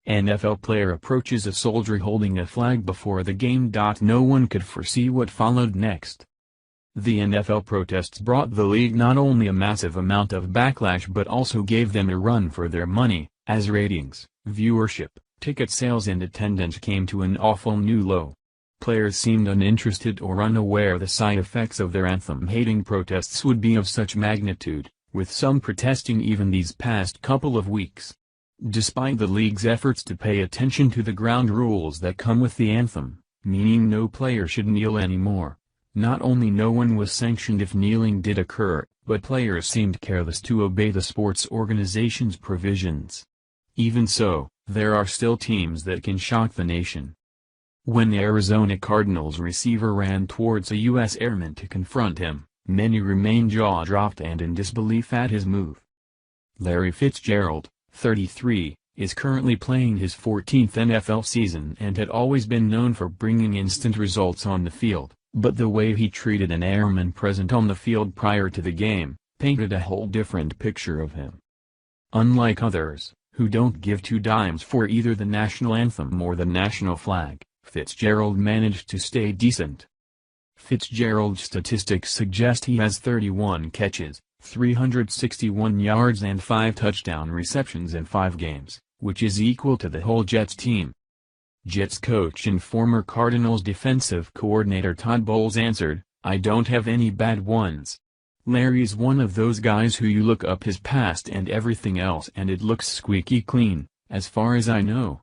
NFL player approaches a soldier holding a flag before the game. No one could foresee what followed next. The NFL protests brought the league not only a massive amount of backlash but also gave them a run for their money, as ratings, viewership, ticket sales and attendance came to an awful new low. Players seemed uninterested or unaware the side effects of their anthem-hating protests would be of such magnitude, with some protesting even these past couple of weeks. Despite the league's efforts to pay attention to the ground rules that come with the anthem, meaning no player should kneel anymore, not only no one was sanctioned if kneeling did occur, but players seemed careless to obey the sports organization's provisions. Even so, there are still teams that can shock the nation. When the Arizona Cardinals receiver ran towards a U.S. airman to confront him, many remained jaw-dropped and in disbelief at his move. Larry Fitzgerald, 33, is currently playing his 14th NFL season and had always been known for bringing instant results on the field, but the way he treated an airman present on the field prior to the game, painted a whole different picture of him. Unlike others, who don't give two dimes for either the national anthem or the national flag, Fitzgerald managed to stay decent. Fitzgerald's statistics suggest he has 31 catches, 361 yards and 5 touchdown receptions in 5 games, which is equal to the whole Jets team. Jets coach and former Cardinals defensive coordinator Todd Bowles answered, "I don't have any bad ones. Larry's one of those guys who you look up his past and everything else and it looks squeaky clean, as far as I know.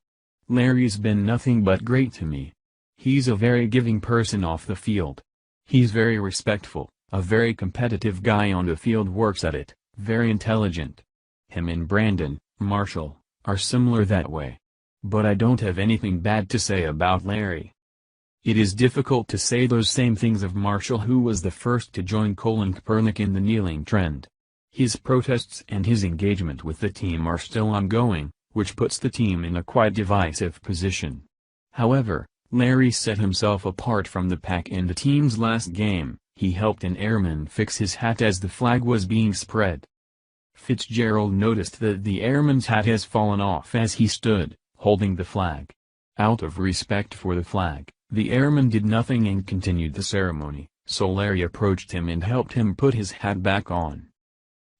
Larry's been nothing but great to me. He's a very giving person off the field. He's very respectful, a very competitive guy on the field, works at it, very intelligent. Him and Brandon, Marshall, are similar that way. But I don't have anything bad to say about Larry." It is difficult to say those same things of Marshall, who was the first to join Colin Kaepernick in the kneeling trend. His protests and his engagement with the team are still ongoing, which puts the team in a quite divisive position. However, Larry set himself apart from the pack in the team's last game. He helped an airman fix his hat as the flag was being spread. Fitzgerald noticed that the airman's hat has fallen off as he stood, holding the flag. Out of respect for the flag, the airman did nothing and continued the ceremony, so Larry approached him and helped him put his hat back on.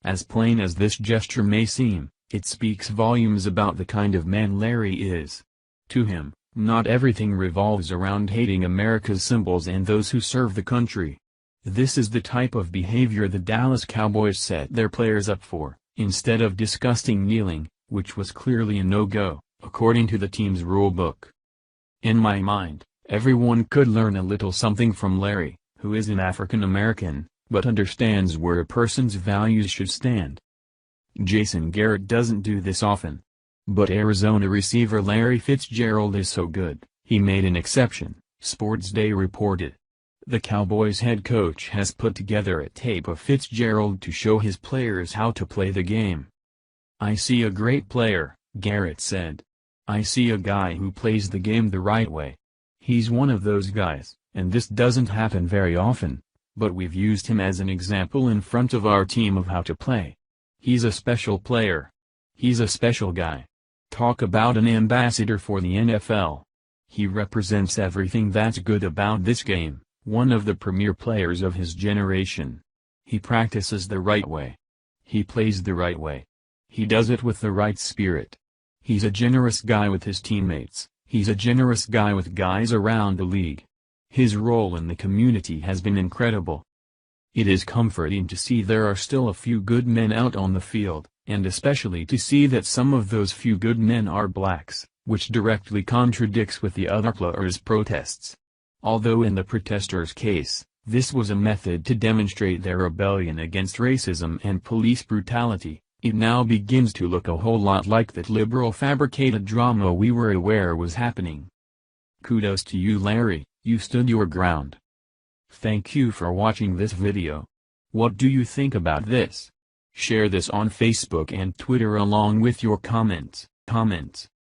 As plain as this gesture may seem, it speaks volumes about the kind of man Larry is. To him, not everything revolves around hating America's symbols and those who serve the country. This is the type of behavior the Dallas Cowboys set their players up for, instead of disgusting kneeling, which was clearly a no-go, according to the team's rule book. In my mind, everyone could learn a little something from Larry, who is an African American, but understands where a person's values should stand. Jason Garrett doesn't do this often. But Arizona receiver Larry Fitzgerald is so good, he made an exception, Sports Day reported. The Cowboys head coach has put together a tape of Fitzgerald to show his players how to play the game. "I see a great player," Garrett said. "I see a guy who plays the game the right way. He's one of those guys, and this doesn't happen very often, but we've used him as an example in front of our team of how to play. He's a special player. He's a special guy. Talk about an ambassador for the NFL. He represents everything that's good about this game, one of the premier players of his generation. He practices the right way. He plays the right way. He does it with the right spirit. He's a generous guy with his teammates, he's a generous guy with guys around the league. His role in the community has been incredible. It is comforting to see there are still a few good men out on the field, and especially to see that some of those few good men are blacks, which directly contradicts with the other players' protests. Although in the protesters' case, this was a method to demonstrate their rebellion against racism and police brutality, it now begins to look a whole lot like that liberal fabricated drama we were aware was happening. Kudos to you, Larry, you stood your ground. Thank you for watching this video. What do you think about this? Share this on Facebook and Twitter along with your comments.